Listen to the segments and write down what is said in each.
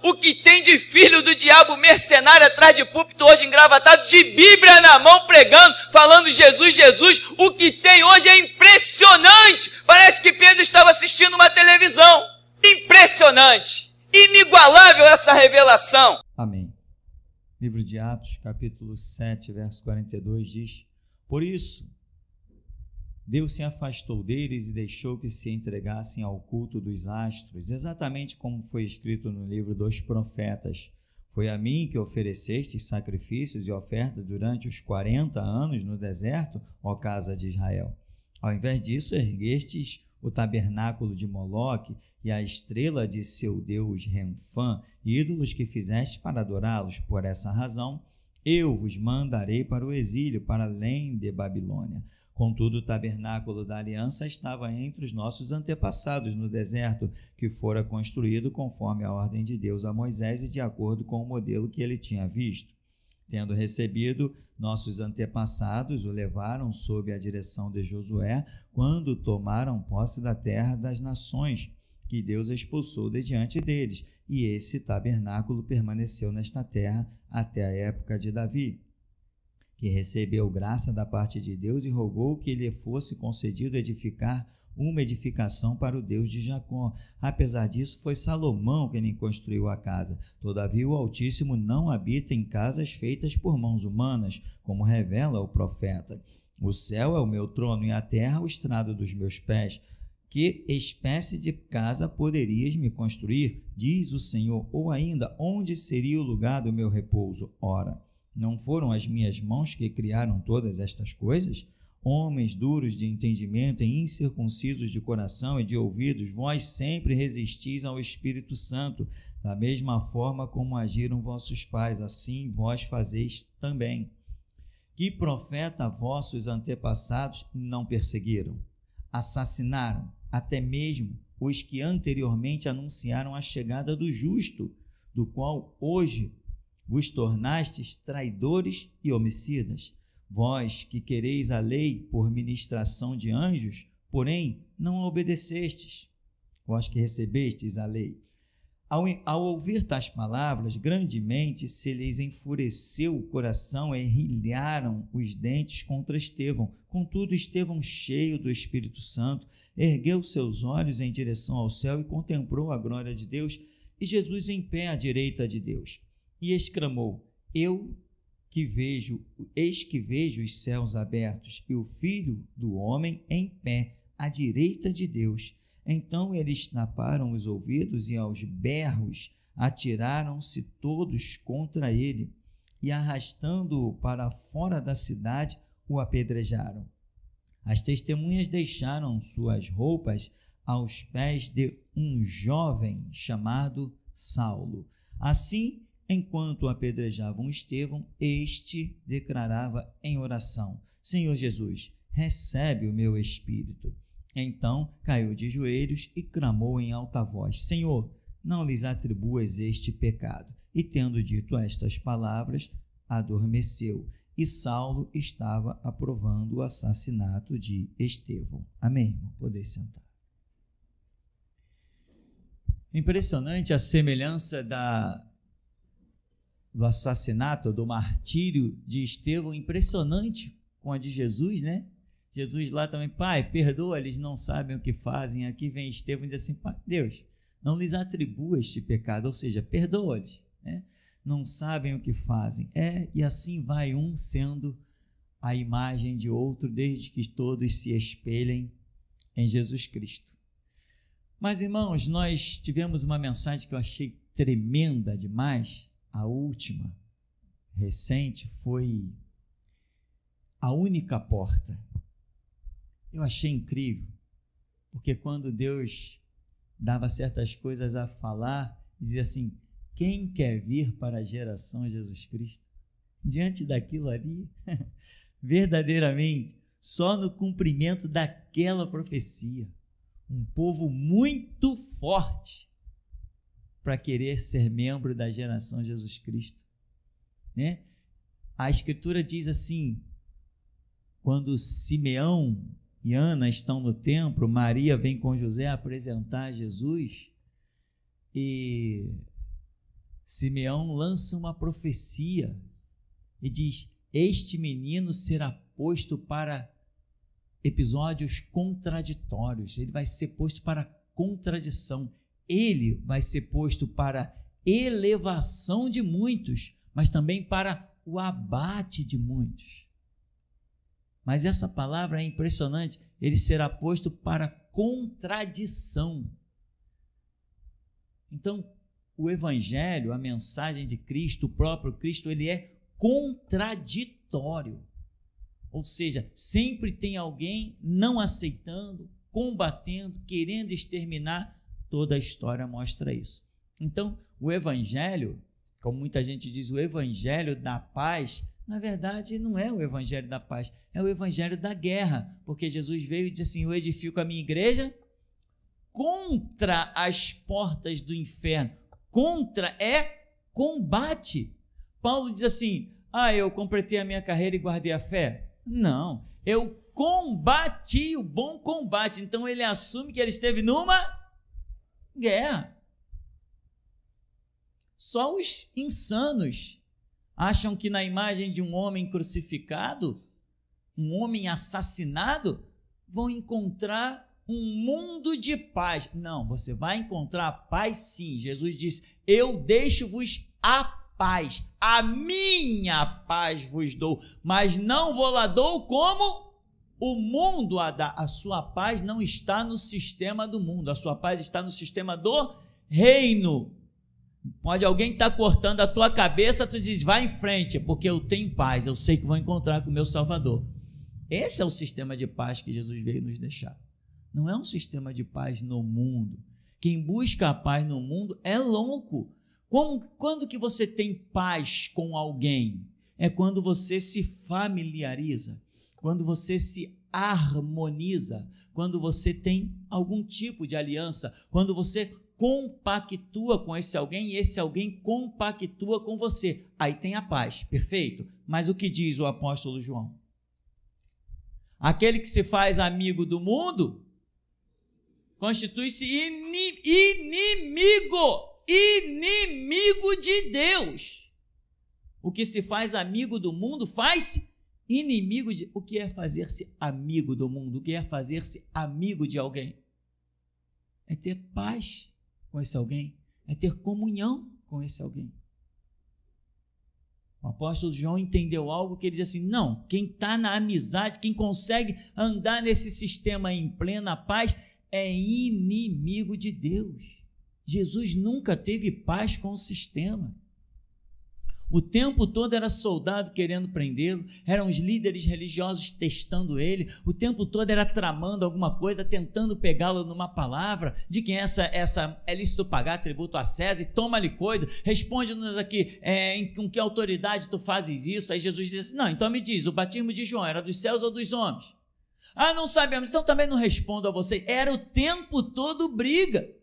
o que tem de filho do diabo mercenário atrás de púlpito hoje engravatado, de Bíblia na mão pregando, falando Jesus, Jesus, o que tem hoje é impressionante. Parece que Pedro estava assistindo uma televisão. Impressionante, inigualável essa revelação. Amém. Livro de Atos, capítulo 7, verso 42 diz: por isso, Deus se afastou deles e deixou que se entregassem ao culto dos astros, exatamente como foi escrito no livro dos profetas. Foi a mim que oferecestes sacrifícios e ofertas durante os 40 anos no deserto, ó casa de Israel. Ao invés disso, erguestes o tabernáculo de Moloque e a estrela de seu deus Renfã, ídolos que fizeste para adorá-los. Por essa razão, eu vos mandarei para o exílio, para além de Babilônia. Contudo, o tabernáculo da aliança estava entre os nossos antepassados no deserto, que fora construído conforme a ordem de Deus a Moisés e de acordo com o modelo que ele tinha visto. Tendo recebido, nossos antepassados o levaram sob a direção de Josué, quando tomaram posse da terra das nações, que Deus expulsou de diante deles, e esse tabernáculo permaneceu nesta terra até a época de Davi, que recebeu graça da parte de Deus e rogou que lhe fosse concedido edificar uma edificação para o Deus de Jacó. Apesar disso, foi Salomão quem construiu a casa. Todavia, o Altíssimo não habita em casas feitas por mãos humanas, como revela o profeta. O céu é o meu trono e a terra o estrado dos meus pés. Que espécie de casa poderias me construir? Diz o Senhor. Ou ainda, onde seria o lugar do meu repouso? Ora, não foram as minhas mãos que criaram todas estas coisas? Homens duros de entendimento e incircuncisos de coração e de ouvidos, vós sempre resistis ao Espírito Santo, da mesma forma como agiram vossos pais, assim vós fazeis também. Que profeta vossos antepassados não perseguiram? Assassinaram até mesmo os que anteriormente anunciaram a chegada do justo, do qual hoje vos tornastes traidores e homicidas. Vós que quereis a lei por ministração de anjos, porém não a obedecestes. Vós que recebestes a lei. Ao ouvir tais palavras, grandemente se lhes enfureceu o coração e rilharam os dentes contra Estevão. Contudo, Estevão, cheio do Espírito Santo, ergueu seus olhos em direção ao céu e contemplou a glória de Deus e Jesus em pé à direita de Deus. E exclamou: eis que vejo os céus abertos e o Filho do Homem em pé à direita de Deus. Então eles taparam os ouvidos e aos berros atiraram-se todos contra ele e, arrastando-o para fora da cidade, o apedrejaram. As testemunhas deixaram suas roupas aos pés de um jovem chamado Saulo. Assim, enquanto apedrejavam Estevão, este declarava em oração: Senhor Jesus, recebe o meu espírito. Então caiu de joelhos e clamou em alta voz: Senhor, não lhes atribuas este pecado. E tendo dito estas palavras, adormeceu. E Saulo estava aprovando o assassinato de Estevão. Amém, irmão? Podeis sentar. Impressionante a semelhança do assassinato, do martírio de Estevão, impressionante com a de Jesus, né? Jesus lá também: Pai, perdoa, eles não sabem o que fazem. Aqui vem Estevão e diz assim: Pai, Deus, não lhes atribua este pecado, ou seja, perdoa-lhes, né? Não sabem o que fazem. E assim vai um sendo a imagem de outro, desde que todos se espelhem em Jesus Cristo. Mas, irmãos, nós tivemos uma mensagem que eu achei tremenda demais. A última, recente, foi a única porta. Eu achei incrível, porque quando Deus dava certas coisas a falar, dizia assim: quem quer vir para a geração Jesus Cristo? Diante daquilo ali, verdadeiramente, só no cumprimento daquela profecia, um povo muito forte para querer ser membro da geração Jesus Cristo, né? A Escritura diz assim: quando Simeão e Ana estão no templo, Maria vem com José apresentar Jesus, e Simeão lança uma profecia e diz: este menino será posto para episódios contraditórios, ele vai ser posto para contradição, ele vai ser posto para elevação de muitos, mas também para o abate de muitos. Mas essa palavra é impressionante, ele será posto para contradição. Então, o evangelho, a mensagem de Cristo, o próprio Cristo, ele é contraditório. Ou seja, sempre tem alguém não aceitando, combatendo, querendo exterminar. Toda a história mostra isso. Então, o evangelho, como muita gente diz, o evangelho da paz, na verdade não é o evangelho da paz, é o evangelho da guerra, porque Jesus veio e disse assim: eu edifico a minha igreja contra as portas do inferno. Contra é combate. Paulo diz assim: eu completei a minha carreira e guardei a fé? Não, eu combati o bom combate. Então ele assume que ele esteve numa guerra. Só os insanos acham que na imagem de um homem crucificado, um homem assassinado, vão encontrar um mundo de paz. Não, você vai encontrar paz sim. Jesus diz: eu deixo-vos a paz, a minha paz vos dou, mas não vou lá dou como o mundo a dá. A sua paz não está no sistema do mundo, a sua paz está no sistema do reino. Pode alguém estar cortando a tua cabeça, tu diz: vai em frente, porque eu tenho paz, eu sei que vou encontrar com o meu Salvador. Esse é o sistema de paz que Jesus veio nos deixar. Não é um sistema de paz no mundo. Quem busca a paz no mundo é louco. Quando que você tem paz com alguém? É quando você se familiariza, quando você se harmoniza, quando você tem algum tipo de aliança, quando você compactua com esse alguém e esse alguém compactua com você. Aí tem a paz, perfeito? Mas o que diz o apóstolo João? Aquele que se faz amigo do mundo constitui-se inimigo de Deus. O que se faz amigo do mundo faz-se inimigo de... O que é fazer-se amigo do mundo? O que é fazer-se amigo de alguém? É ter paz com esse alguém, é ter comunhão com esse alguém. O apóstolo João entendeu algo que ele diz assim: não, quem está na amizade, quem consegue andar nesse sistema em plena paz, é inimigo de Deus. Jesus nunca teve paz com o sistema. O tempo todo era soldado querendo prendê-lo, eram os líderes religiosos testando ele, o tempo todo era tramando alguma coisa, tentando pegá-lo numa palavra, de quem essa é lícito pagar tributo a César, e toma-lhe coisa, responde-nos aqui, com que autoridade tu fazes isso? Aí Jesus disse: não, então me diz, o batismo de João era dos céus ou dos homens? Não sabemos, então também não respondo a você. Era o tempo todo briga.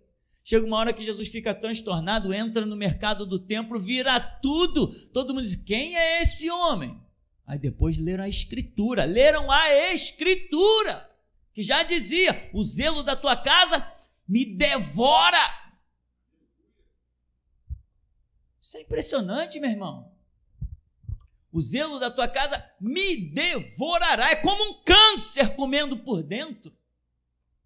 Chega uma hora que Jesus fica transtornado, entra no mercado do templo, vira tudo. Todo mundo diz: quem é esse homem? Aí depois leram a Escritura, que já dizia: o zelo da tua casa me devora. Isso é impressionante, meu irmão. O zelo da tua casa me devorará. É como um câncer comendo por dentro.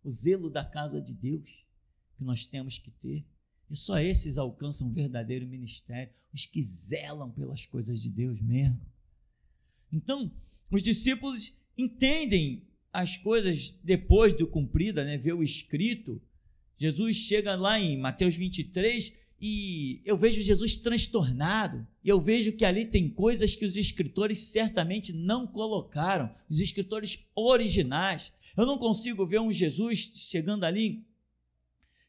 O zelo da casa de Deus que nós temos que ter, e só esses alcançam um verdadeiro ministério, os que zelam pelas coisas de Deus mesmo. Então, os discípulos entendem as coisas depois do cumprida, vê o escrito. Jesus chega lá em Mateus 23 e eu vejo Jesus transtornado, e eu vejo que ali tem coisas que os escritores certamente não colocaram, os escritores originais. Eu não consigo ver um Jesus chegando ali: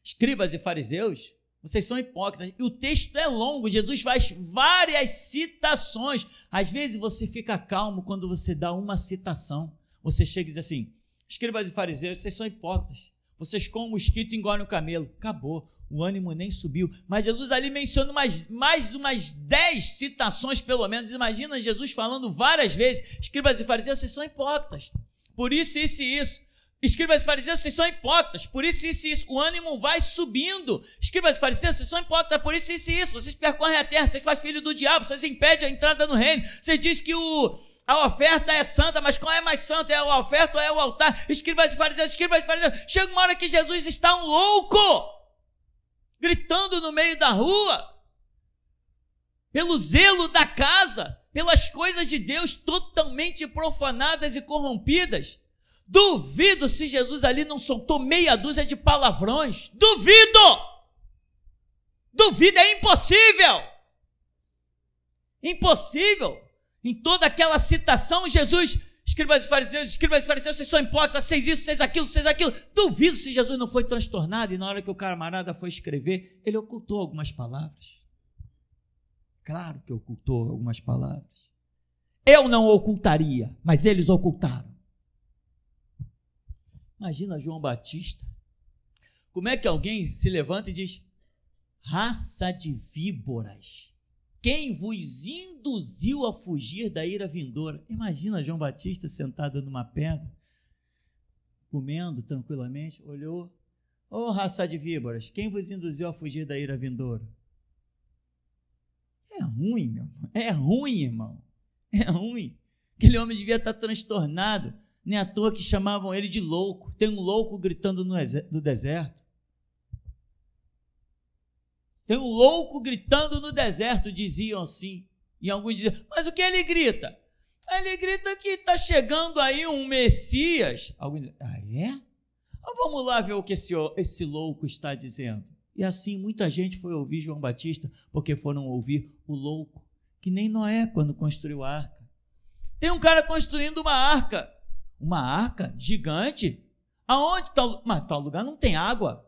escribas e fariseus, vocês são hipócritas. E o texto é longo, Jesus faz várias citações. Às vezes você fica calmo quando você dá uma citação. Você chega e diz assim: escribas e fariseus, vocês são hipócritas, vocês comem o mosquito e engolem o camelo. Acabou, o ânimo nem subiu. Mas Jesus ali menciona mais umas 10 citações pelo menos. Imagina Jesus falando várias vezes: escribas e fariseus, vocês são hipócritas, por isso, isso e isso. Escribas e fariseus, vocês são hipócritas, por isso, isso, o ânimo vai subindo. Escribas e fariseus, vocês são hipócritas, por isso, isso, vocês percorrem a terra, vocês fazem filho do diabo, vocês impedem a entrada no reino, vocês dizem que a oferta é santa, mas qual é mais santo? É a oferta ou é o altar? Escribas e fariseus, chega uma hora que Jesus está um louco, gritando no meio da rua, pelo zelo da casa, pelas coisas de Deus totalmente profanadas e corrompidas. Duvido se Jesus ali não soltou meia dúzia de palavrões. Duvido, é impossível. Em toda aquela citação, Jesus, escribas e fariseus, vocês são hipócritas, vocês isso, vocês aquilo. Duvido se Jesus não foi transtornado e na hora que o camarada foi escrever, ele ocultou algumas palavras. Claro que ocultou algumas palavras. Eu não ocultaria, mas eles ocultaram. Imagina João Batista. Como é que alguém se levanta e diz: raça de víboras, quem vos induziu a fugir da ira vindoura? Imagina João Batista sentado numa pedra, comendo tranquilamente, olhou: ô raça de víboras, quem vos induziu a fugir da ira vindoura? É ruim, meu irmão. É ruim, irmão. É ruim. Aquele homem devia estar transtornado. Nem à toa que chamavam ele de louco. Tem um louco gritando no deserto. Tem um louco gritando no deserto, diziam assim. E alguns diziam: mas o que ele grita? Ele grita que está chegando aí um Messias. Alguns dizem: ah, é? Então vamos lá ver o que esse louco está dizendo. E assim muita gente foi ouvir João Batista, porque foram ouvir o louco, que nem Noé quando construiu a arca. Tem um cara construindo uma arca gigante. Aonde? Tal lugar não tem água.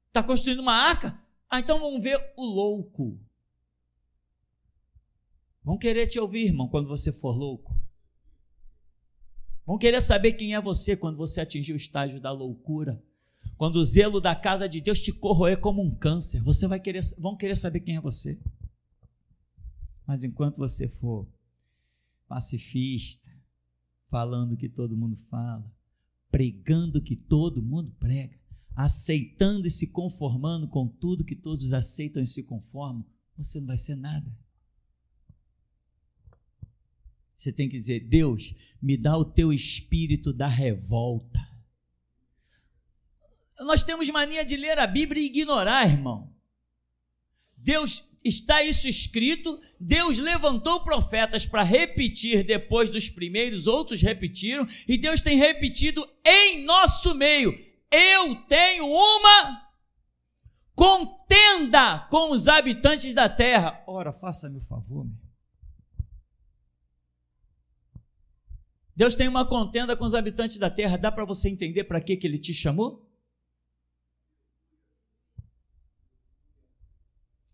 Está construindo uma arca? Ah, então vamos ver o louco. Vão querer te ouvir, irmão, quando você for louco. Vão querer saber quem é você quando você atingir o estágio da loucura. Quando o zelo da casa de Deus te corroer como um câncer, vão querer saber quem é você. Mas enquanto você for pacifista, falando o que todo mundo fala, pregando o que todo mundo prega, aceitando e se conformando com tudo que todos aceitam e se conformam, você não vai ser nada. Você tem que dizer: Deus, me dá o teu espírito da revolta. Nós temos mania de ler a Bíblia e ignorar, irmão. Deus, está isso escrito, Deus levantou profetas para repetir depois dos primeiros, outros repetiram, e Deus tem repetido em nosso meio: eu tenho uma contenda com os habitantes da terra. Ora, faça-me o favor, meu. Deus tem uma contenda com os habitantes da terra. Dá para você entender para que ele te chamou?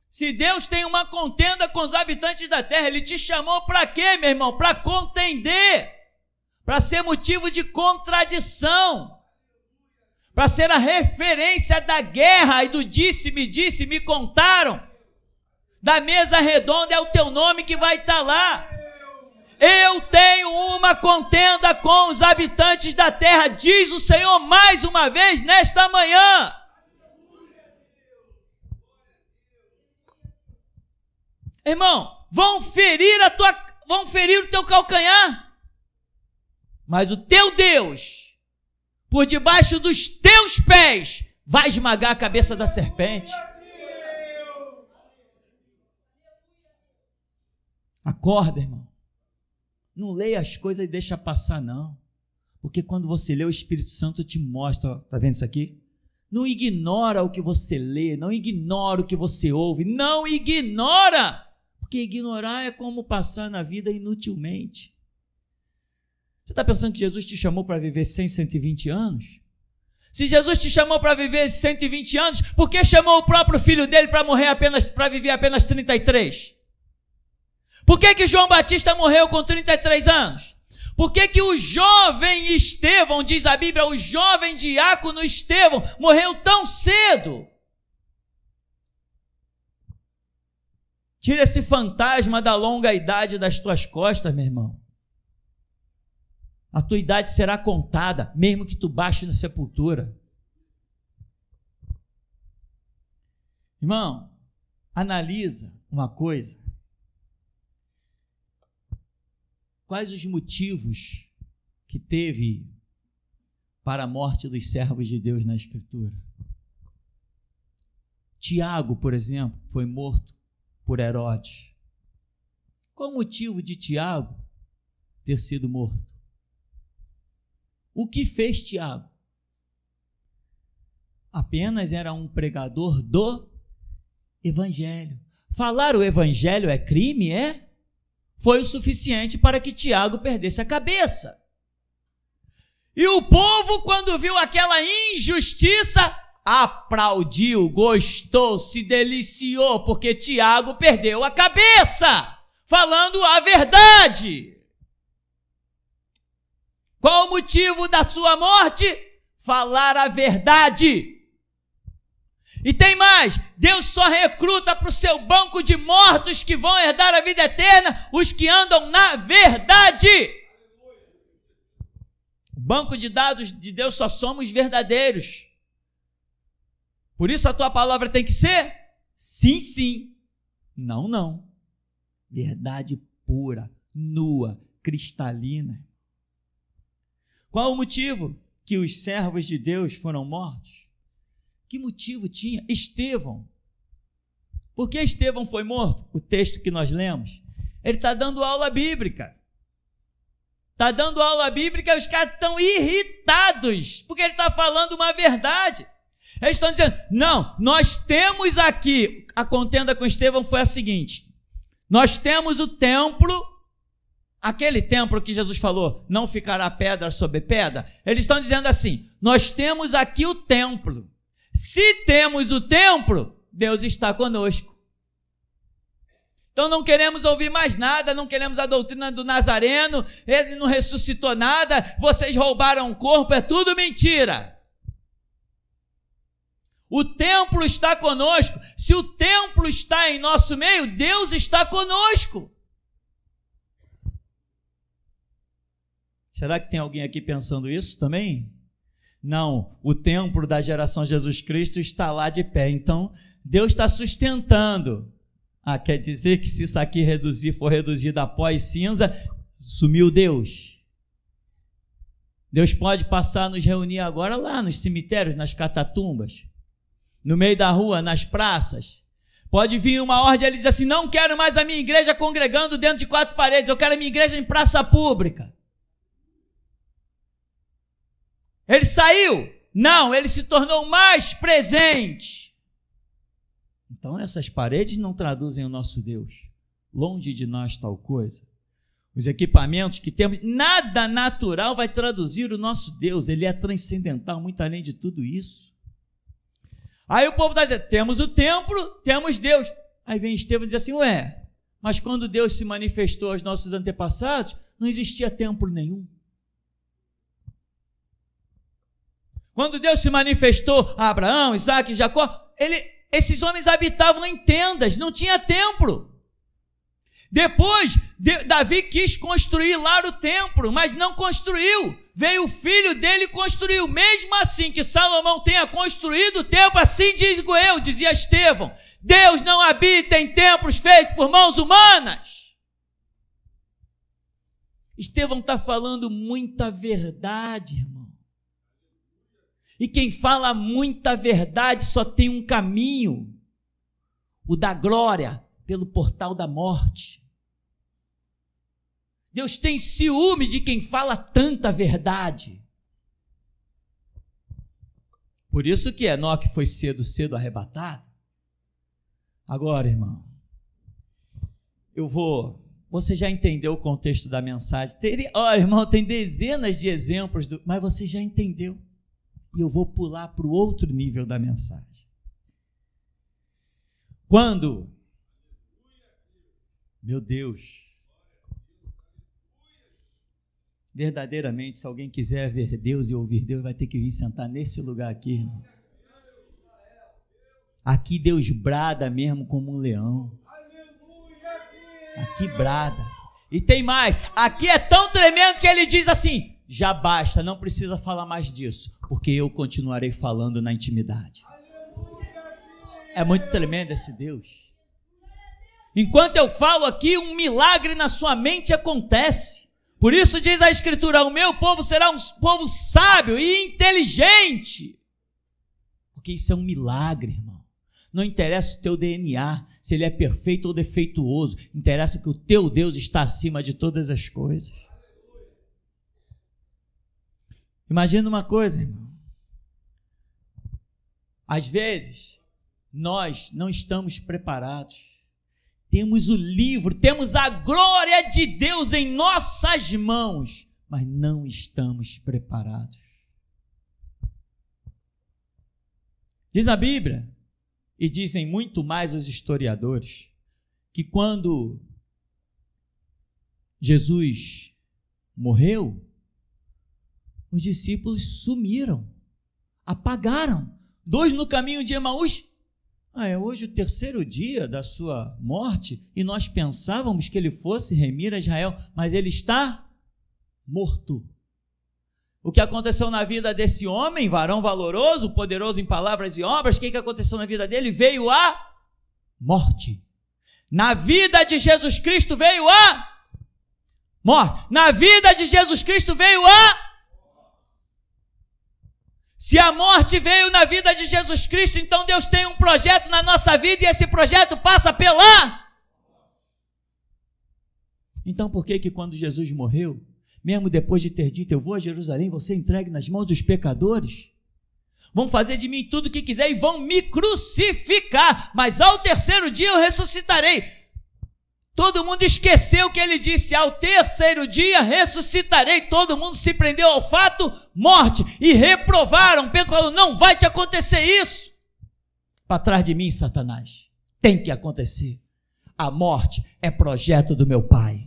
Se Deus tem uma contenda com os habitantes da terra, ele te chamou para quê, meu irmão? Para contender, para ser motivo de contradição, para ser a referência da guerra e do disse, me contaram. Da mesa redonda é o teu nome que vai estar lá. Eu tenho uma contenda com os habitantes da terra, diz o Senhor mais uma vez nesta manhã. Irmão, vão ferir o teu calcanhar, mas o teu Deus, por debaixo dos teus pés, vai esmagar a cabeça da serpente. Acorda, irmão. Não leia as coisas e deixa passar, não. Porque quando você lê, o Espírito Santo te mostra. Está vendo isso aqui? Não ignora o que você lê, não ignora o que você ouve, não ignora. Porque ignorar é como passar na vida inutilmente. Você está pensando que Jesus te chamou para viver 100, 120 anos? Se Jesus te chamou para viver 120 anos, por que chamou o próprio filho dele para viver apenas 33? Por que João Batista morreu com 33 anos? Por que o jovem Estevão, diz a Bíblia, o jovem diácono Estevão, morreu tão cedo? Tira esse fantasma da longa idade das tuas costas, meu irmão. A tua idade será contada, mesmo que tu baixe na sepultura. Irmão, analisa uma coisa. Quais os motivos que teve para a morte dos servos de Deus na Escritura? Tiago, por exemplo, foi morto por Herodes. Qual o motivo de Tiago ter sido morto? O que fez Tiago? Apenas era um pregador do Evangelho. Falar o Evangelho é crime? Foi o suficiente para que Tiago perdesse a cabeça. E o povo, quando viu aquela injustiça, aplaudiu, gostou, se deliciou, porque Tiago perdeu a cabeça, falando a verdade. Qual o motivo da sua morte? Falar a verdade. E tem mais, Deus só recruta para o seu banco de mortos que vão herdar a vida eterna os que andam na verdade. O banco de dados de Deus só somos verdadeiros. Por isso a tua palavra tem que ser sim, sim, não, não. Verdade pura, nua, cristalina. Qual o motivo que os servos de Deus foram mortos? Que motivo tinha? Estevão. Por que Estevão foi morto? O texto que nós lemos. Ele está dando aula bíblica. Está dando aula bíblica e os caras estão irritados, porque ele está falando uma verdade. Eles estão dizendo, não, nós temos aqui, a contenda com Estevão foi a seguinte, nós temos o templo, aquele templo que Jesus falou, não ficará pedra sobre pedra, eles estão dizendo assim, nós temos aqui o templo, se temos o templo, Deus está conosco. Então não queremos ouvir mais nada, não queremos a doutrina do Nazareno, ele não ressuscitou nada, vocês roubaram o corpo, é tudo mentira. O templo está conosco, se o templo está em nosso meio, Deus está conosco. Será que tem alguém aqui pensando isso também? Não, o templo da geração Jesus Cristo está lá de pé, então Deus está sustentando. Quer dizer que se isso aqui for reduzido a pó e cinza, sumiu Deus. Deus pode passar a nos reunir agora lá nos cemitérios, nas catatumbas, no meio da rua, nas praças. Pode vir uma ordem, ele diz assim, não quero mais a minha igreja congregando dentro de 4 paredes, eu quero a minha igreja em praça pública. Ele saiu? Não, ele se tornou mais presente. Então essas paredes não traduzem o nosso Deus. Longe de nós tal coisa. Os equipamentos que temos, nada natural vai traduzir o nosso Deus. Ele é transcendental, muito além de tudo isso. Aí o povo está dizendo, temos o templo, temos Deus. Aí vem Estevão e diz assim, mas quando Deus se manifestou aos nossos antepassados, não existia templo nenhum. Quando Deus se manifestou a Abraão, Isaac e Jacó, esses homens habitavam em tendas, não tinha templo. Depois, Davi quis construir lá o templo, mas não construiu. Veio o filho dele e construiu. Mesmo assim que Salomão tenha construído o templo, assim digo eu, dizia Estevão, Deus não habita em templos feitos por mãos humanas. Estevão está falando muita verdade, irmão. E quem fala muita verdade só tem um caminho, o da glória, pelo portal da morte. Deus tem ciúme de quem fala tanta verdade. Por isso que Enoque foi cedo arrebatado. Agora, irmão, você já entendeu o contexto da mensagem? Irmão, tem dezenas de exemplos, mas você já entendeu. E eu vou pular para o outro nível da mensagem. Quando, meu Deus, verdadeiramente, se alguém quiser ver Deus e ouvir Deus, vai ter que vir sentar nesse lugar aqui, irmão. Aqui Deus brada mesmo como um leão. Aqui brada. E tem mais, aqui é tão tremendo que ele diz assim, já basta, não precisa falar mais disso, porque eu continuarei falando na intimidade. É muito tremendo esse Deus. Enquanto eu falo aqui, um milagre na sua mente acontece. Por isso diz a Escritura, o meu povo será um povo sábio e inteligente. Porque isso é um milagre, irmão. Não interessa o teu DNA, se ele é perfeito ou defeituoso. Interessa que o teu Deus está acima de todas as coisas. Imagina uma coisa, irmão. Às vezes, nós não estamos preparados. Temos o livro, temos a glória de Deus em nossas mãos, mas não estamos preparados. Diz a Bíblia, e dizem muito mais os historiadores, que quando Jesus morreu, os discípulos sumiram, apagaram. 2 no caminho de Emaús. É hoje o 3º dia da sua morte e nós pensávamos que ele fosse remir a Israel, mas ele está morto. O que aconteceu na vida desse homem, varão valoroso, poderoso em palavras e obras, o que aconteceu na vida dele? Veio a morte. Na vida de Jesus Cristo veio a morte. Na vida de Jesus Cristo veio a... Se a morte veio na vida de Jesus Cristo, então Deus tem um projeto na nossa vida e esse projeto passa pela... Então por que quando Jesus morreu, mesmo depois de ter dito, eu vou a Jerusalém, vou ser entregue nas mãos dos pecadores, vão fazer de mim tudo o que quiser e vão me crucificar, mas ao 3º dia eu ressuscitarei. Todo mundo esqueceu que ele disse, ao 3º dia ressuscitarei. Todo mundo se prendeu ao fato, morte, e reprovaram. Pedro falou, não vai te acontecer isso. Para trás de mim, Satanás, tem que acontecer. A morte é projeto do meu Pai.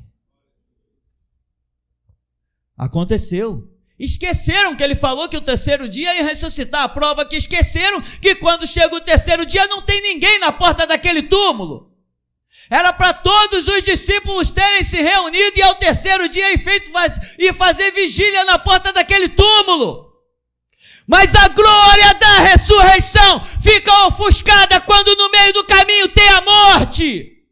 Aconteceu. Esqueceram que ele falou que o 3º dia ia ressuscitar. A prova que esqueceram que quando chega o 3º dia não tem ninguém na porta daquele túmulo. Era para todos os discípulos terem se reunido e ao 3º dia e fazer vigília na porta daquele túmulo. Mas a glória da ressurreição fica ofuscada quando no meio do caminho tem a morte.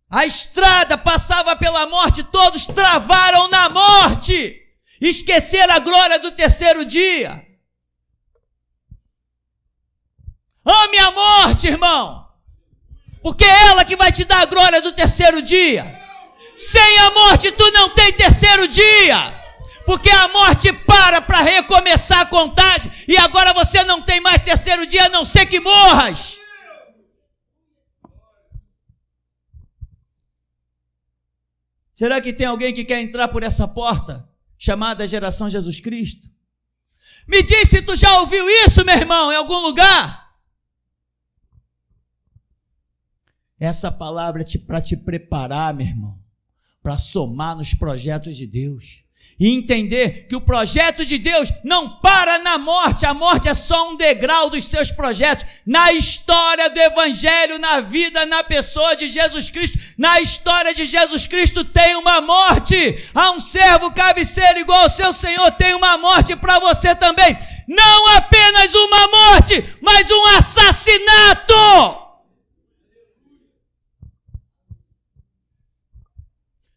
A estrada passava pela morte, todos travaram na morte, esqueceram a glória do 3º dia. Ame a morte, irmão, porque é ela que vai te dar a glória do 3º dia. Sem a morte tu não tem 3º dia, porque a morte para recomeçar a contagem, e agora você não tem mais 3º dia, a não ser que morras. Será que tem alguém que quer entrar por essa porta, chamada Geração Jesus Cristo? Me diz se tu já ouviu isso, meu irmão, em algum lugar. Essa palavra é para te preparar, meu irmão, para somar nos projetos de Deus e entender que o projeto de Deus não para na morte. A morte é só um degrau dos seus projetos. Na história do Evangelho, na vida, na pessoa de Jesus Cristo, na história de Jesus Cristo tem uma morte. A um servo cabe ser igual ao seu Senhor, tem uma morte para você também. Não apenas uma morte, mas um assassinato.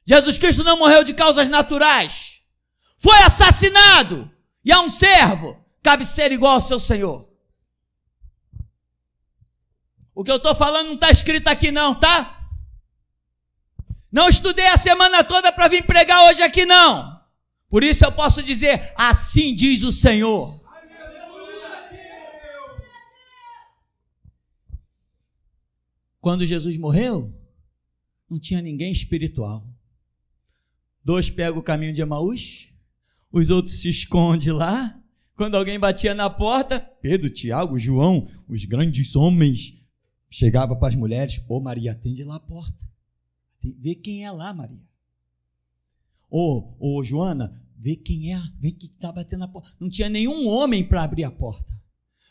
Jesus Cristo não morreu de causas naturais, foi assassinado, e a um servo cabe ser igual ao seu Senhor. O que eu estou falando não está escrito aqui não, tá? Não estudei a semana toda para vir pregar hoje aqui não, por isso eu posso dizer, assim diz o Senhor. Quando Jesus morreu, não tinha ninguém espiritual. 2 pegam o caminho de Emaús, os outros se escondem lá. Quando alguém batia na porta, Pedro, Tiago, João, os grandes homens, chegava para as mulheres, Maria, atende lá a porta, vê quem é lá, Maria. Joana, vê quem está batendo na porta. Não tinha nenhum homem para abrir a porta.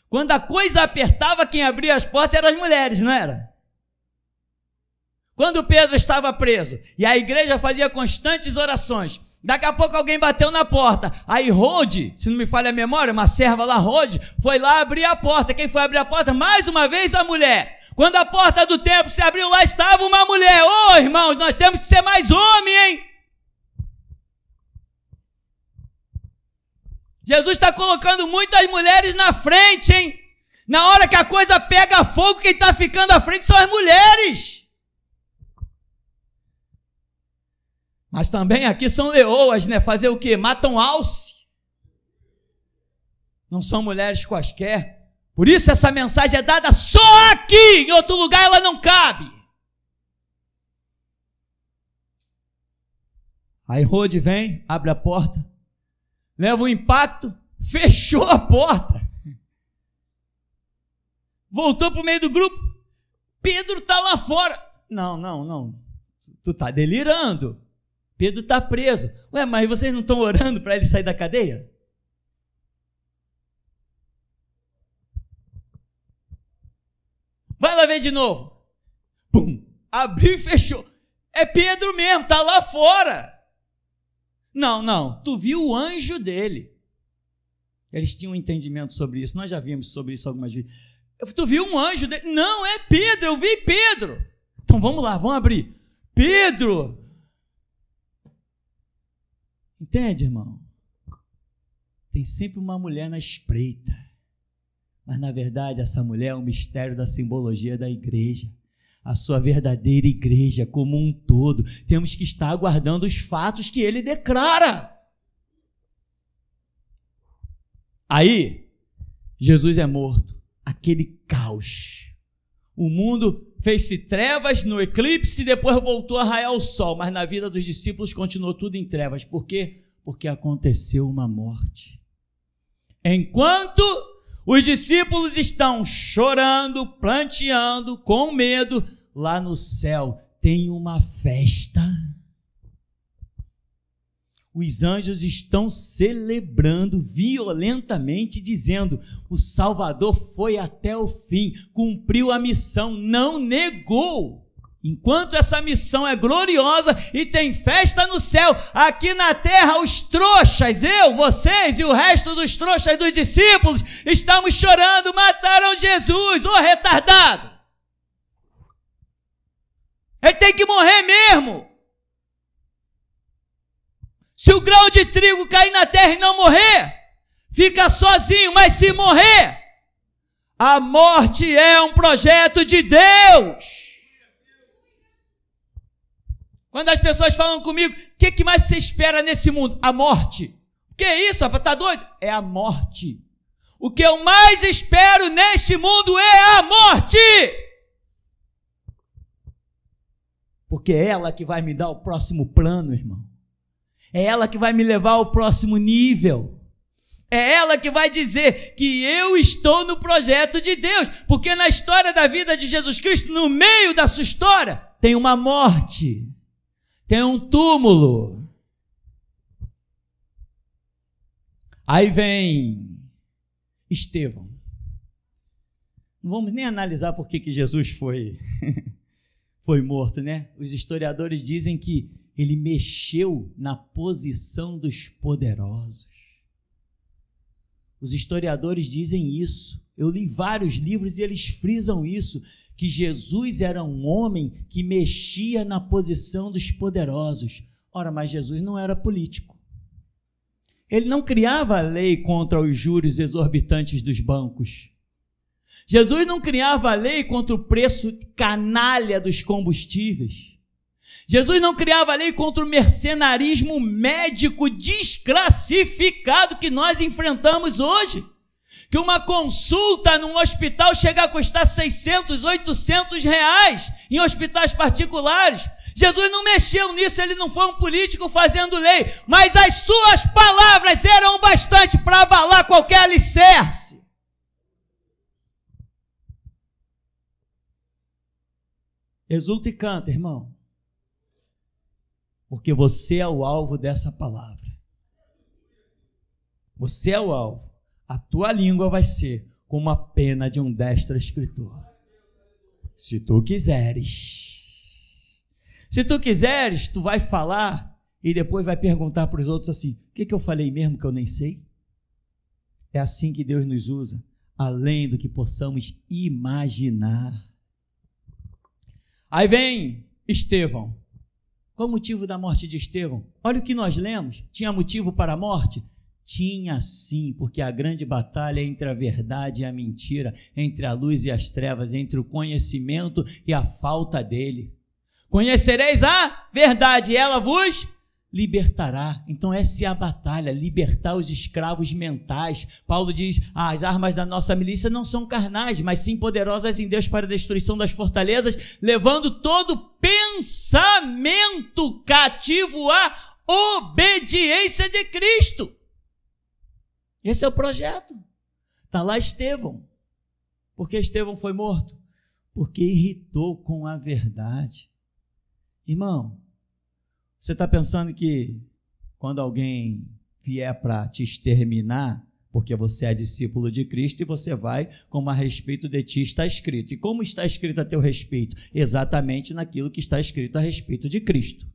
Quando a coisa apertava, quem abria as portas eram as mulheres, não era? quando Pedro estava preso, e a igreja fazia constantes orações, daqui a pouco alguém bateu na porta, aí Rode, se não me falha a memória, uma serva lá, Rode, foi lá abrir a porta. Quem foi abrir a porta? Mais uma vez a mulher. Quando a porta do templo se abriu, lá estava uma mulher. Ô, irmãos, nós temos que ser mais homem, hein? Jesus está colocando muitas mulheres na frente, hein? Na hora que a coisa pega fogo, quem está ficando à frente são as mulheres. Mas também aqui são leoas, né? Fazer o quê? Matam alce. Não são mulheres quaisquer. Por isso essa mensagem é dada só aqui. Em outro lugar ela não cabe. Aí Rode vem, abre a porta, leva um impacto, fechou a porta. Voltou para o meio do grupo. Pedro está lá fora. Não. Tu está delirando. Pedro está preso. Ué, mas vocês não estão orando para ele sair da cadeia? Vai lá ver de novo. Pum! Abriu e fechou. É Pedro mesmo, está lá fora. Não. Tu viu o anjo dele. Eles tinham um entendimento sobre isso. Nós já vimos sobre isso algumas vezes. Tu viu um anjo dele? Não, é Pedro. Eu vi Pedro. Então vamos lá, vamos abrir. Pedro! Entende, irmão? Tem sempre uma mulher na espreita, mas na verdade essa mulher é um mistério da simbologia da igreja, a sua verdadeira igreja como um todo. Temos que estar aguardando os fatos que ele declara. Aí, Jesus é morto, aquele caos. O mundo fez-se trevas no eclipse e depois voltou a raiar o sol, mas na vida dos discípulos continuou tudo em trevas. Por quê? Porque aconteceu uma morte. Enquanto os discípulos estão chorando, planteando, com medo, lá no céu tem uma festa. Os anjos estão celebrando violentamente, dizendo: o Salvador foi até o fim, cumpriu a missão, não negou. Enquanto essa missão é gloriosa e tem festa no céu, aqui na terra os trouxas, eu, vocês e o resto dos trouxas dos discípulos, estamos chorando, mataram Jesus, ô retardado. Ele tem que morrer mesmo. Se o grão de trigo cair na terra e não morrer, fica sozinho, mas se morrer, a morte é um projeto de Deus. Quando as pessoas falam comigo, o que mais você espera nesse mundo? A morte. O que é isso, rapaz? Tá doido? É a morte. O que eu mais espero neste mundo é a morte. Porque é ela que vai me dar o próximo plano, irmão. É ela que vai me levar ao próximo nível. É ela que vai dizer que eu estou no projeto de Deus. Porque na história da vida de Jesus Cristo, no meio da sua história, tem uma morte. Tem um túmulo. Aí vem Estevão. Não vamos nem analisar por que Jesus foi morto, né? Os historiadores dizem que ele mexeu na posição dos poderosos. Os historiadores dizem isso. Eu li vários livros e eles frisam isso, que Jesus era um homem que mexia na posição dos poderosos. Ora, mas Jesus não era político. Ele não criava lei contra os juros exorbitantes dos bancos. Jesus não criava lei contra o preço canalha dos combustíveis. Jesus não criava lei contra o mercenarismo médico desclassificado que nós enfrentamos hoje. Que uma consulta num hospital chega a custar 600, 800 reais em hospitais particulares. Jesus não mexeu nisso, ele não foi um político fazendo lei, mas as suas palavras eram bastante para abalar qualquer alicerce. Exulta e canta, irmão, porque você é o alvo dessa palavra. Você é o alvo. A tua língua vai ser como a pena de um destro escritor. Se tu quiseres. Se tu quiseres, tu vai falar e depois vai perguntar para os outros assim, o que eu falei mesmo que eu nem sei? É assim que Deus nos usa, além do que possamos imaginar. Aí vem Estevão. Qual o motivo da morte de Estevão? Olha o que nós lemos. Tinha motivo para a morte? Tinha sim, porque a grande batalha é entre a verdade e a mentira, entre a luz e as trevas, entre o conhecimento e a falta dele. Conhecereis a verdade e ela vos libertará. Então essa é a batalha, libertar os escravos mentais. Paulo diz, as armas da nossa milícia não são carnais, mas sim poderosas em Deus para a destruição das fortalezas, levando todo pensamento cativo à obediência de Cristo. Esse é o projeto. Está lá Estevão. Por que Estevão foi morto? Porque irritou com a verdade. Irmão, você está pensando que quando alguém vier para te exterminar, porque você é discípulo de Cristo, e você vai, como a respeito de ti está escrito. E como está escrito a teu respeito? Exatamente naquilo que está escrito a respeito de Cristo.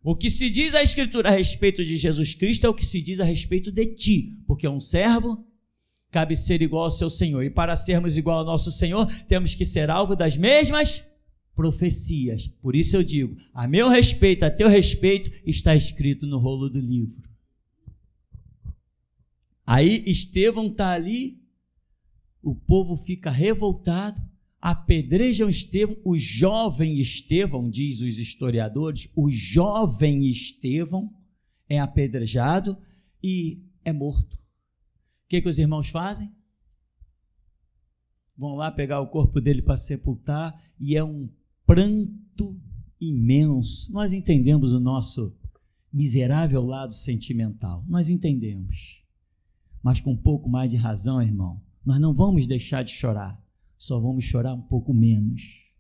O que se diz a Escritura a respeito de Jesus Cristo é o que se diz a respeito de ti, porque um servo cabe ser igual ao seu Senhor, e para sermos igual ao nosso Senhor, temos que ser alvo das mesmas profecias. Por isso eu digo, a meu respeito, a teu respeito, está escrito no rolo do livro. Aí Estevão está ali, o povo fica revoltado, apedrejam Estevão, o jovem Estevão, diz os historiadores, o jovem Estevão é apedrejado e é morto. O que os irmãos fazem? Vão lá pegar o corpo dele para sepultar e é um pranto imenso. Nós entendemos o nosso miserável lado sentimental, nós entendemos, mas com um pouco mais de razão, irmão, nós não vamos deixar de chorar, só vamos chorar um pouco menos.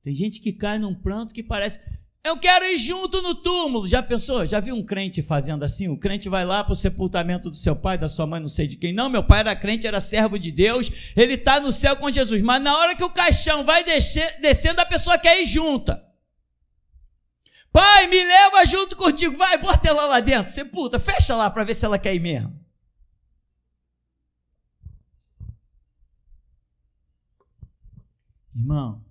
Tem gente que cai num pranto que parece, eu quero ir junto no túmulo. Já pensou? Já viu um crente fazendo assim? O crente vai lá para o sepultamento do seu pai, da sua mãe, não sei de quem. Não, meu pai era crente, era servo de Deus, ele está no céu com Jesus, mas na hora que o caixão vai descendo, a pessoa quer ir junta. Pai, me leva junto contigo, vai, bota ela lá dentro, sepulta, fecha lá para ver se ela quer ir mesmo. Irmão,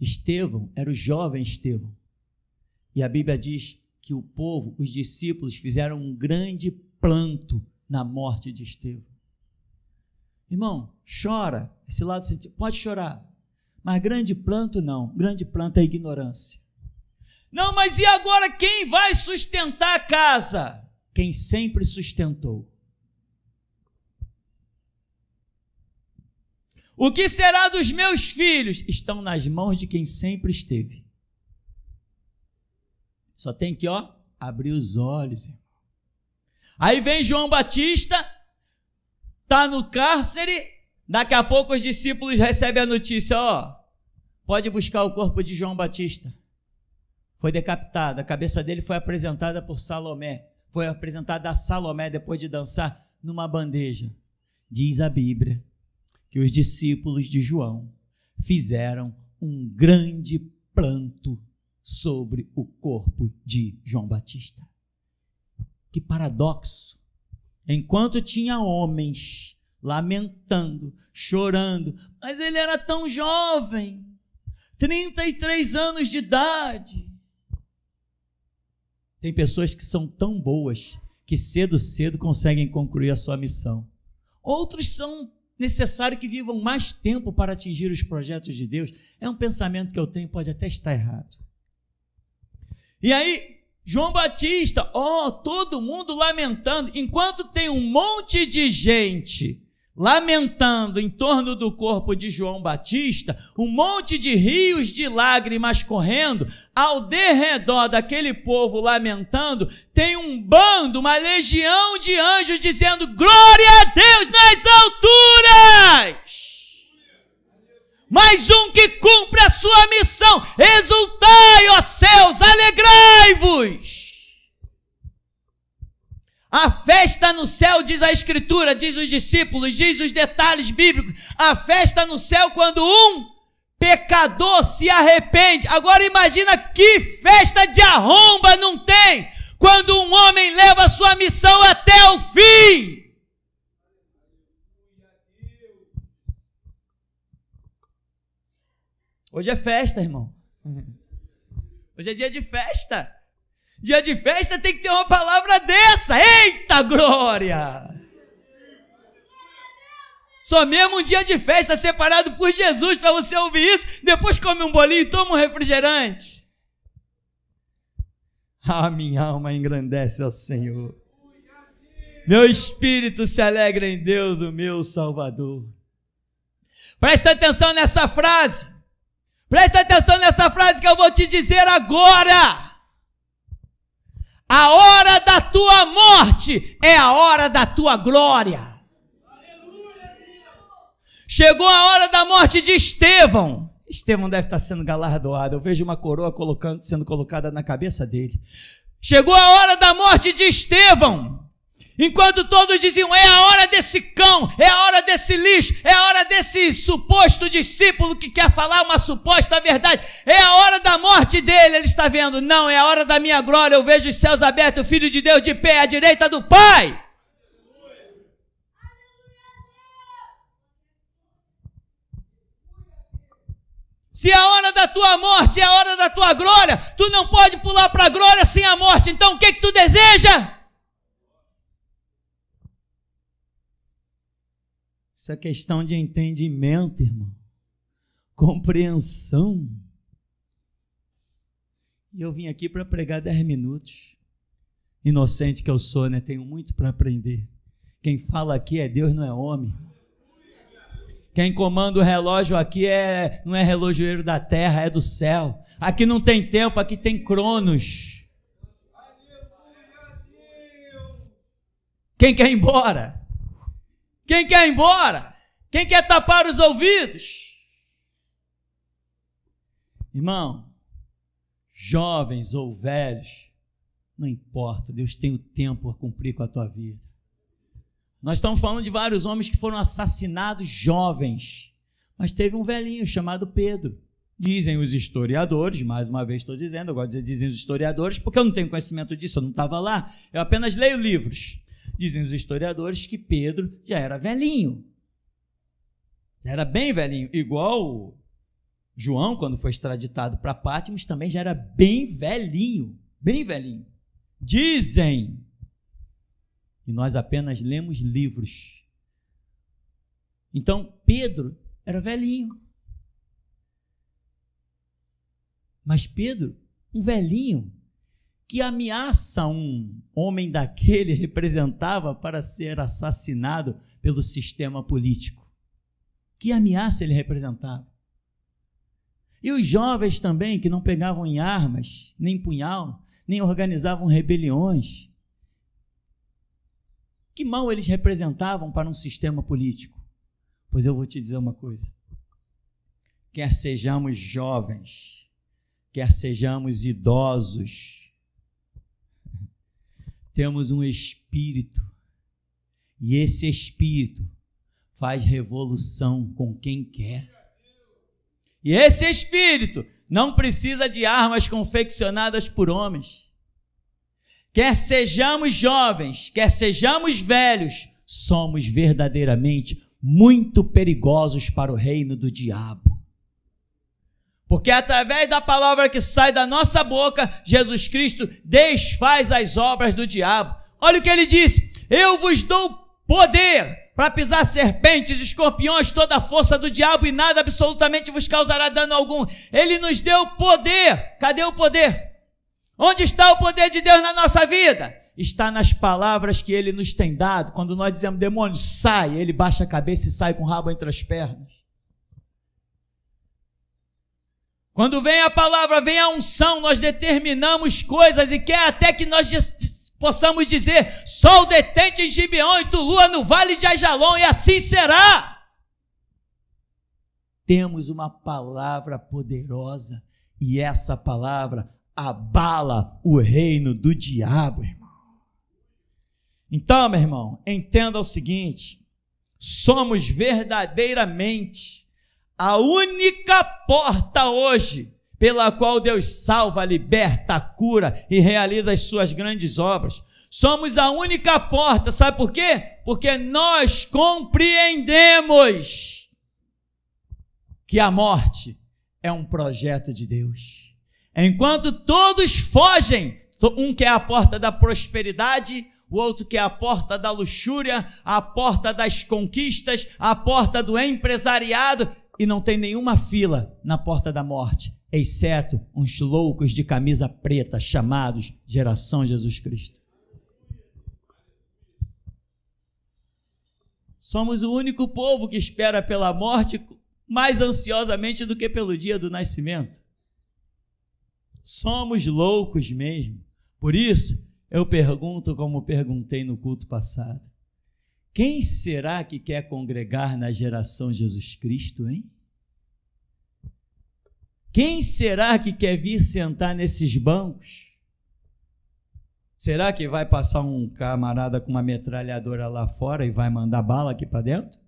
Estevão era o jovem Estevão, e a Bíblia diz que o povo, os discípulos, fizeram um grande pranto na morte de Estevão. Irmão, chora, esse lado pode chorar, mas grande pranto não, grande pranto é ignorância. Não, mas e agora quem vai sustentar a casa? Quem sempre sustentou. O que será dos meus filhos? Estão nas mãos de quem sempre esteve. Só tem que, abrir os olhos, irmão. Aí vem João Batista, está no cárcere, daqui a pouco os discípulos recebem a notícia, pode buscar o corpo de João Batista. Foi decapitado, a cabeça dele foi apresentada por Salomé, foi apresentada a Salomé depois de dançar numa bandeja. Diz a Bíblia que os discípulos de João fizeram um grande pranto sobre o corpo de João Batista. Que paradoxo! Enquanto tinha homens lamentando, chorando, mas ele era tão jovem, 33 anos de idade. Tem pessoas que são tão boas que cedo conseguem concluir a sua missão. Outros são necessário que vivam mais tempo para atingir os projetos de Deus. É um pensamento que eu tenho, pode até estar errado. E aí, João Batista, todo mundo lamentando, enquanto tem um monte de gente lamentando em torno do corpo de João Batista, um monte de rios de lágrimas correndo, ao derredor daquele povo lamentando, tem um bando, uma legião de anjos dizendo, glória a Deus nas alturas! Mais um que cumpre a sua missão, exultai, ó céus, alegrai-vos! A festa no céu, diz a Escritura, diz os discípulos, diz os detalhes bíblicos, a festa no céu quando um pecador se arrepende. Agora imagina que festa de arromba não tem quando um homem leva a sua missão até o fim. Hoje é festa, irmão. Hoje é dia de festa. Dia de festa tem que ter uma palavra dessa. Eita glória! Só mesmo um dia de festa separado por Jesus para você ouvir isso. Depois come um bolinho e toma um refrigerante. Ah, minha alma engrandece ao Senhor. Meu espírito se alegra em Deus, o meu Salvador. Presta atenção nessa frase. Presta atenção nessa frase que eu vou te dizer agora. A hora da tua morte é a hora da tua glória. Chegou a hora da morte de Estevão. Estevão deve estar sendo galardoado. Eu vejo uma coroa sendo colocada na cabeça dele. Chegou a hora da morte de Estevão. Enquanto todos diziam, é a hora desse cão, é a hora desse lixo, é a hora desse suposto discípulo que quer falar uma suposta verdade, é a hora da morte dele. Ele está vendo, não, é a hora da minha glória. Eu vejo os céus abertos, o Filho de Deus de pé à direita do Pai. Se a hora da tua morte é a hora da tua glória, tu não pode pular para a glória sem a morte. Então o que tu deseja? Isso é questão de entendimento, irmão. Compreensão. E eu vim aqui para pregar 10 minutos. Inocente que eu sou, né? Tenho muito para aprender. Quem fala aqui é Deus, não é homem. Quem comanda o relógio aqui não é relojoeiro da terra, é do céu. Aqui não tem tempo, aqui tem cronos. Quem quer ir embora? Quem quer ir embora? Quem quer tapar os ouvidos? Irmão, jovens ou velhos, não importa, Deus tem o tempo a cumprir com a tua vida. Nós estamos falando de vários homens que foram assassinados jovens, mas teve um velhinho chamado Pedro. Dizem os historiadores, mais uma vez estou dizendo, eu gosto de dizer dizem os historiadores, porque eu não tenho conhecimento disso, eu não estava lá, eu apenas leio livros. Dizem os historiadores que Pedro já era velhinho, já era bem velhinho, igual João, quando foi extraditado para Patmos, também já era bem velhinho, bem velhinho. Dizem, e nós apenas lemos livros. Então, Pedro era velhinho. Mas Pedro, um velhinho, que ameaça um homem daquele representava para ser assassinado pelo sistema político. Que ameaça ele representava? E os jovens também, que não pegavam em armas, nem punhal, nem organizavam rebeliões, que mal eles representavam para um sistema político? Pois eu vou te dizer uma coisa. Quer sejamos jovens, quer sejamos idosos, temos um espírito, e esse espírito faz revolução com quem quer. E esse espírito não precisa de armas confeccionadas por homens. Quer sejamos jovens, quer sejamos velhos, somos verdadeiramente muito perigosos para o reino do diabo. Porque através da palavra que sai da nossa boca, Jesus Cristo desfaz as obras do diabo. Olha o que ele disse: eu vos dou poder para pisar serpentes, escorpiões, toda a força do diabo, e nada absolutamente vos causará dano algum. Ele nos deu poder. Cadê o poder? Onde está o poder de Deus na nossa vida? Está nas palavras que Ele nos tem dado. Quando nós dizemos, demônio, sai, Ele baixa a cabeça e sai com o rabo entre as pernas. Quando vem a palavra, vem a unção, nós determinamos coisas e quer até que nós possamos dizer, sol detente em Gibeão e tu lua no vale de Ajalon, e assim será. Temos uma palavra poderosa e essa palavra abala o reino do diabo, irmão. Então, meu irmão, entenda o seguinte: somos verdadeiramente A única porta hoje pela qual Deus salva, liberta, cura e realiza as suas grandes obras. Somos a única porta, sabe por quê? Porque nós compreendemos que a morte é um projeto de Deus. Enquanto todos fogem, um quer a porta da prosperidade, o outro quer a porta da luxúria, a porta das conquistas, a porta do empresariado, e não tem nenhuma fila na porta da morte, exceto uns loucos de camisa preta chamados Geração Jesus Cristo. Somos o único povo que espera pela morte mais ansiosamente do que pelo dia do nascimento. Somos loucos mesmo. Por isso, eu pergunto como perguntei no culto passado: quem será que quer congregar na Geração Jesus Cristo, hein? Quem será que quer vir sentar nesses bancos? Será que vai passar um camarada com uma metralhadora lá fora e vai mandar bala aqui para dentro?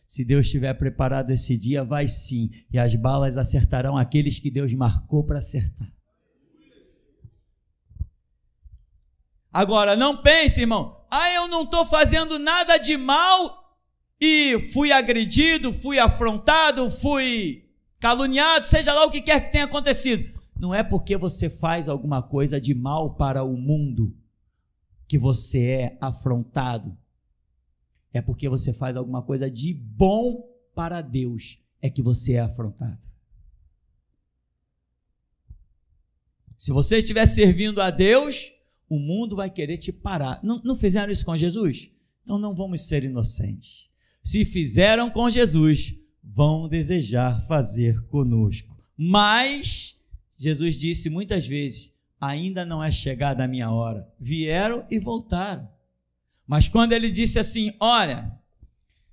Se Deus estiver preparado esse dia, vai sim, e as balas acertarão aqueles que Deus marcou para acertar. Agora, não pense, irmão, eu não estou fazendo nada de mal e fui agredido, fui afrontado, fui caluniado, seja lá o que quer que tenha acontecido. Não é porque você faz alguma coisa de mal para o mundo que você é afrontado. É porque você faz alguma coisa de bom para Deus é que você é afrontado. Se você estiver servindo a Deus, o mundo vai querer te parar. Não fizeram isso com Jesus? Então não vamos ser inocentes. Se fizeram com Jesus, vão desejar fazer conosco. Mas Jesus disse muitas vezes: ainda não é chegada a minha hora. Vieram e voltaram. Mas quando ele disse assim: olha,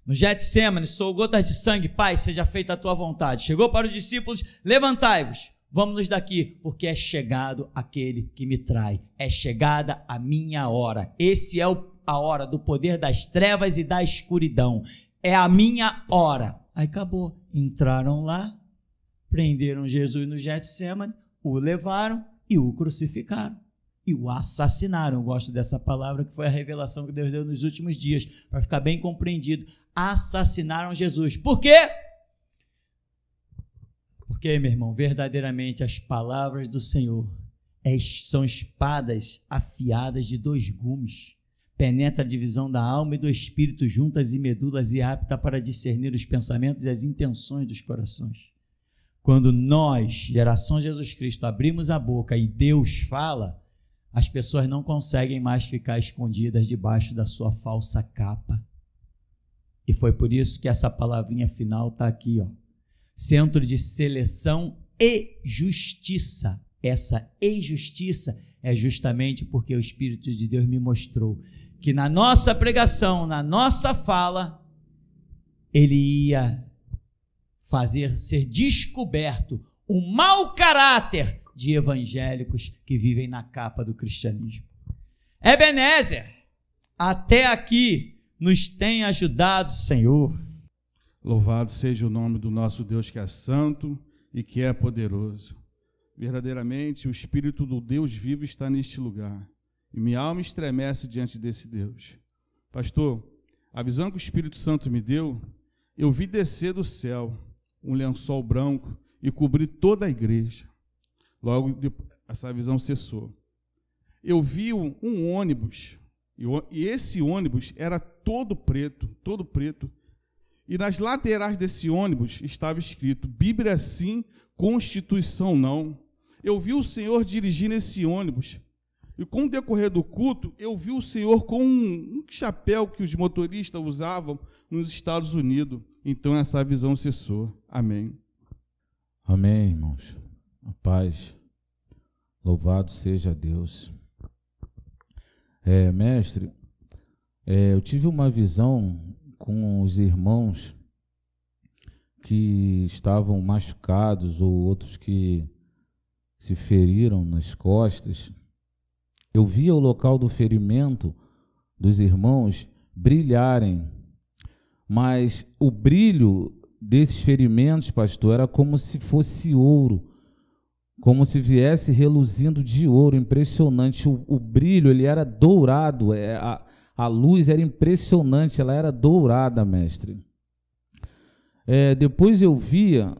no Getsêmani, sou gotas de sangue, Pai, seja feita a tua vontade. Chegou para os discípulos: levantai-vos, vamos-nos daqui, porque é chegado aquele que me trai. É chegada a minha hora. Esse é a hora do poder das trevas e da escuridão. É a minha hora. Aí acabou. Entraram lá, prenderam Jesus no Getsêmani, o levaram e o crucificaram. E o assassinaram. Eu gosto dessa palavra, que foi a revelação que Deus deu nos últimos dias, para ficar bem compreendido. Assassinaram Jesus. Por quê? Porque, meu irmão, verdadeiramente as palavras do Senhor são espadas afiadas de 2 gumes. Penetra a divisão da alma e do espírito, juntas e medulas, e apta para discernir os pensamentos e as intenções dos corações. Quando nós, Geração Jesus Cristo, abrimos a boca e Deus fala, as pessoas não conseguem mais ficar escondidas debaixo da sua falsa capa. E foi por isso que essa palavrinha final está aqui, ó. Centro de seleção e justiça. Essa e-justiça é justamente porque o Espírito de Deus me mostrou que na nossa pregação, na nossa fala, ele ia fazer ser descoberto o mau caráter de evangélicos que vivem na capa do cristianismo. Ebenezer, até aqui nos tem ajudado, Senhor. Louvado seja o nome do nosso Deus, que é santo e que é poderoso. Verdadeiramente, o Espírito do Deus vivo está neste lugar, e minha alma estremece diante desse Deus. Pastor, a visão que o Espírito Santo me deu, eu vi descer do céu um lençol branco e cobrir toda a igreja. Logo, essa visão cessou. Eu vi um ônibus, e esse ônibus era todo preto, e nas laterais desse ônibus estava escrito: Bíblia sim, Constituição não. Eu vi o Senhor dirigindo esse ônibus, e com o decorrer do culto, eu vi o Senhor com um chapéu que os motoristas usavam nos Estados Unidos. Então essa visão cessou. Amém. Amém, irmãos. A paz. Louvado seja Deus. Mestre, eu tive uma visão com os irmãos que estavam machucados ou outros que se feriram nas costas. Eu via o local do ferimento dos irmãos brilharem, mas o brilho desses ferimentos, pastor, era como se fosse ouro, como se viesse reluzindo de ouro, impressionante. O brilho, ele era dourado, a luz era impressionante, ela era dourada, mestre. Depois eu via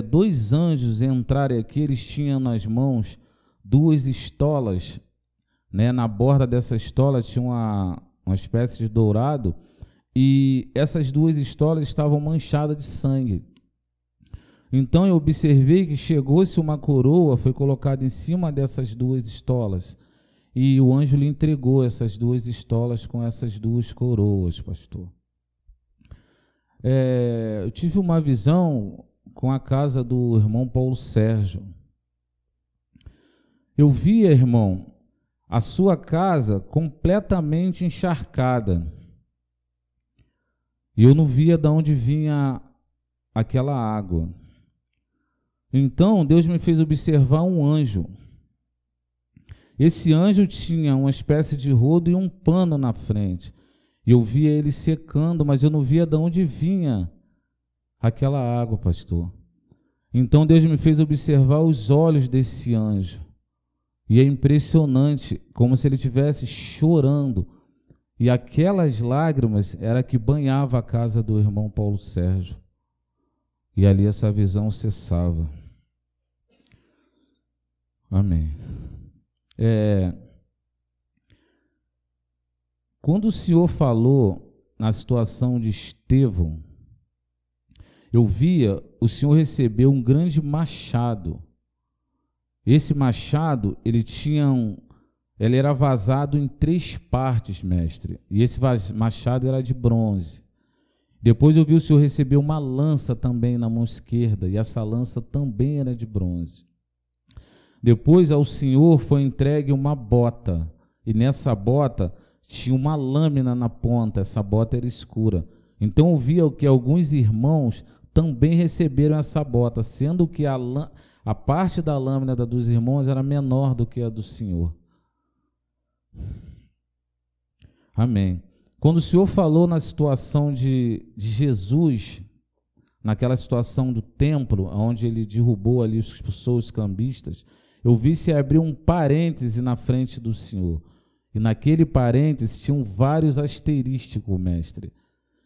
dois anjos entrarem aqui, eles tinham nas mãos duas estolas, né? Na borda dessa estola tinha uma espécie de dourado, e essas duas estolas estavam manchadas de sangue. Então eu observei que chegou-se uma coroa, foi colocada em cima dessas duas estolas, e o anjo lhe entregou essas duas estolas com essas duas coroas, pastor. Eu tive uma visão com a casa do irmão Paulo Sérgio. Eu via, irmão, a sua casa completamente encharcada. E eu não via de onde vinha aquela água. Então, Deus me fez observar um anjo. Esse anjo tinha uma espécie de rodo e um pano na frente. E eu via ele secando, mas eu não via de onde vinha aquela água, pastor. Então, Deus me fez observar os olhos desse anjo. E é impressionante, como se ele estivesse chorando. E aquelas lágrimas era que banhava a casa do irmão Paulo Sérgio. E ali essa visão cessava. Amém. Quando o Senhor falou na situação de Estevão, eu via o Senhor receber um grande machado. Esse machado, ele era vazado em 3 partes, mestre. E esse machado era de bronze. Depois eu vi o Senhor receber uma lança também na mão esquerda, e essa lança também era de bronze. Depois ao Senhor foi entregue uma bota, e nessa bota tinha uma lâmina na ponta, essa bota era escura. Então eu via que alguns irmãos também receberam essa bota, sendo que a parte da lâmina dos irmãos era menor do que a do Senhor. Amém. Quando o Senhor falou na situação de Jesus, naquela situação do templo, onde ele derrubou ali, expulsou os cambistas, eu vi se abrir um parêntese na frente do Senhor. E naquele parêntese tinham vários asterísticos, mestre.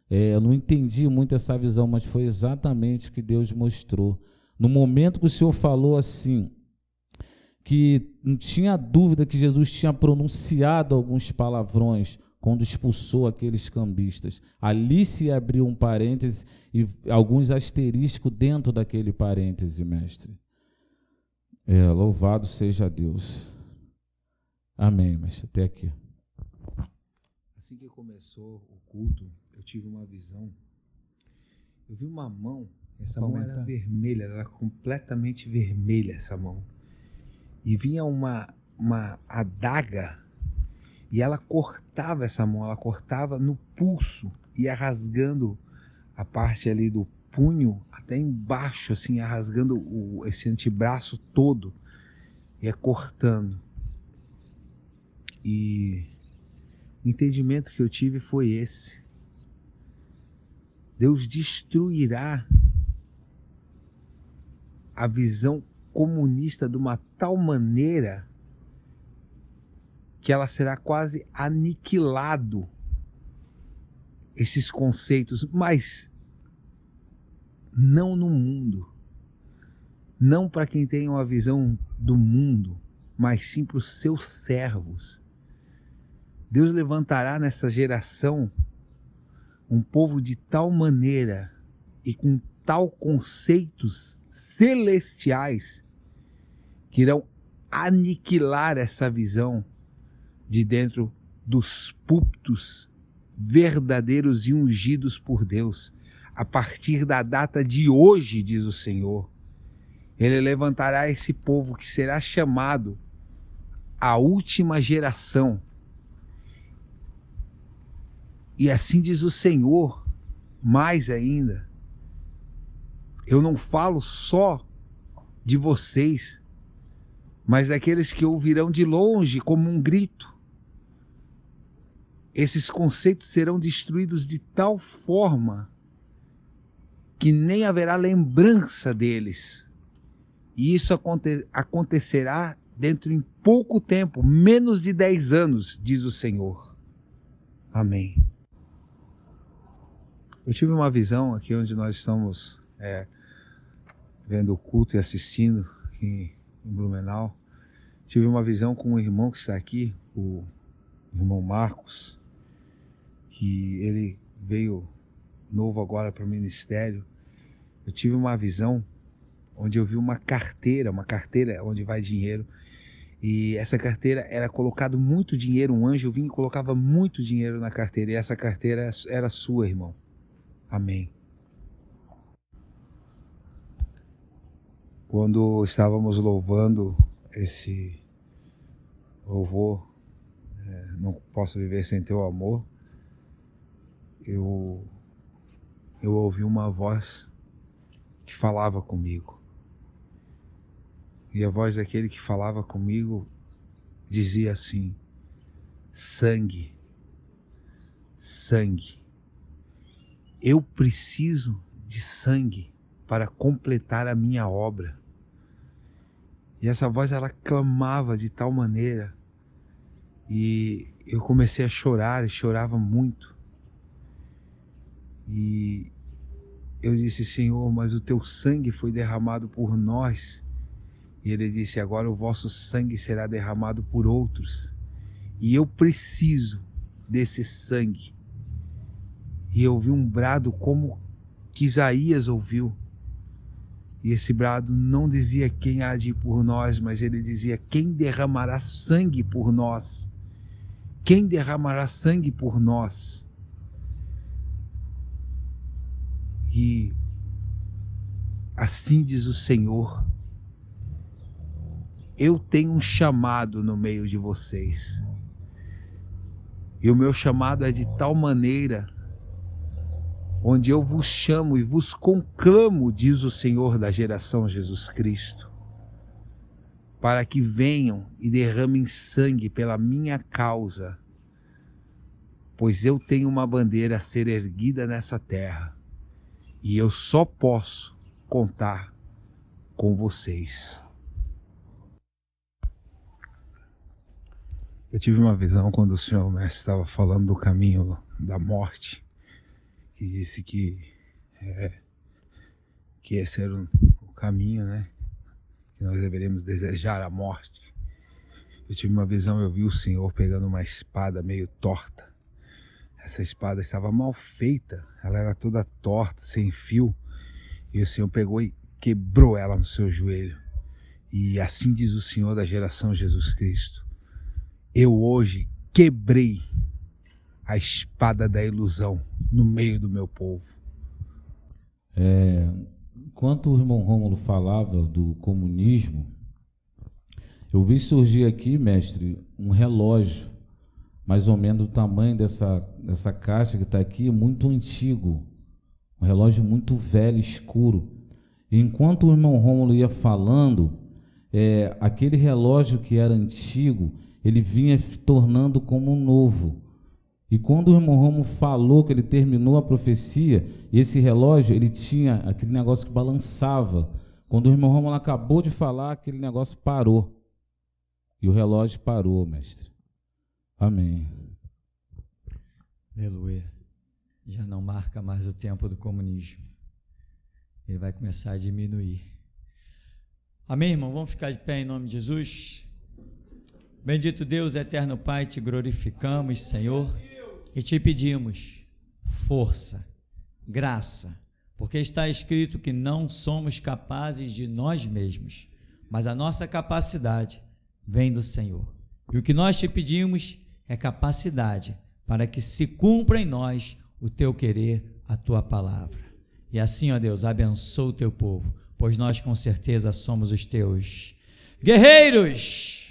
Eu não entendi muito essa visão, mas foi exatamente o que Deus mostrou. No momento que o Senhor falou assim, que não tinha dúvida que Jesus tinha pronunciado alguns palavrões quando expulsou aqueles cambistas. Ali se abriu um parêntese e alguns asterísticos dentro daquele parêntese, mestre. Louvado seja Deus. Amém, mestre. Até aqui. Assim que começou o culto, eu tive uma visão. Eu vi uma mão, essa mão era vermelha, ela era completamente vermelha, essa mão. E vinha uma adaga, e ela cortava essa mão, ela cortava no pulso, ia rasgando a parte ali do punho até embaixo, assim, ia rasgando esse antebraço todo, ia cortando. E o entendimento que eu tive foi esse: Deus destruirá a visão comunista de uma tal maneira que ela será quase aniquilado, esses conceitos, mas não no mundo, não para quem tem uma visão do mundo, mas sim para os seus servos. Deus levantará nessa geração um povo de tal maneira e com tal conceitos celestiais que irão aniquilar essa visão de dentro dos púlpitos verdadeiros e ungidos por Deus. A partir da data de hoje, diz o Senhor, Ele levantará esse povo que será chamado a última geração. E assim diz o Senhor, mais ainda, eu não falo só de vocês, mas daqueles que ouvirão de longe como um grito. Esses conceitos serão destruídos de tal forma que nem haverá lembrança deles. E isso acontecerá dentro em pouco tempo, menos de 10 anos, diz o Senhor. Amém. Eu tive uma visão aqui onde nós estamos vendo o culto e assistindo aqui em Blumenau. Tive uma visão com um irmão que está aqui, o irmão Marcos, que ele veio novo agora para o ministério. Eu tive uma visão onde eu vi uma carteira onde vai dinheiro, e essa carteira era colocado muito dinheiro, um anjo vinha e colocava muito dinheiro na carteira, e essa carteira era sua, irmão. Amém. Quando estávamos louvando esse louvor, Não Posso Viver Sem Teu Amor, eu ouvi uma voz que falava comigo. E a voz daquele que falava comigo dizia assim: sangue, sangue. Eu preciso de sangue para completar a minha obra. E essa voz, ela clamava de tal maneira, e eu comecei a chorar, e chorava muito. E eu disse: Senhor, mas o teu sangue foi derramado por nós. E ele disse: agora o vosso sangue será derramado por outros. E eu preciso desse sangue. E eu ouvi um brado como que Isaías ouviu. E esse brado não dizia quem há de ir por nós, mas ele dizia: quem derramará sangue por nós? Quem derramará sangue por nós? E assim diz o Senhor: eu tenho um chamado no meio de vocês. E o meu chamado é de tal maneira, onde eu vos chamo e vos conclamo, diz o Senhor da geração Jesus Cristo, para que venham e derramem sangue pela minha causa, pois eu tenho uma bandeira a ser erguida nessa terra, e eu só posso contar com vocês. Eu tive uma visão quando o Senhor Mestre estava falando do caminho da morte, que disse que esse era o caminho, né? Que nós deveríamos desejar a morte. Eu tive uma visão, eu vi o Senhor pegando uma espada meio torta. Essa espada estava mal feita, ela era toda torta, sem fio. E o Senhor pegou e quebrou ela no seu joelho. E assim diz o Senhor da geração Jesus Cristo: eu hoje quebrei a espada da ilusão no meio do meu povo. Enquanto o irmão Rômulo falava do comunismo, eu vi surgir aqui, mestre, um relógio, mais ou menos do tamanho dessa caixa que está aqui, muito antigo, um relógio muito velho, escuro. E enquanto o irmão Rômulo ia falando, aquele relógio que era antigo, ele vinha tornando como um novo. E quando o irmão Rômulo falou que ele terminou a profecia, esse relógio, ele tinha aquele negócio que balançava. Quando o irmão Rômulo acabou de falar, aquele negócio parou. E o relógio parou, mestre. Amém. Aleluia. Já não marca mais o tempo do comunismo. Ele vai começar a diminuir. Amém, irmão? Vamos ficar de pé em nome de Jesus. Bendito Deus, eterno Pai, te glorificamos, Senhor, e te pedimos força, graça, porque está escrito que não somos capazes de nós mesmos, mas a nossa capacidade vem do Senhor. E o que nós te pedimos é capacidade para que se cumpra em nós o teu querer, a tua palavra. E assim, ó Deus, abençoa o teu povo, pois nós com certeza somos os teus guerreiros.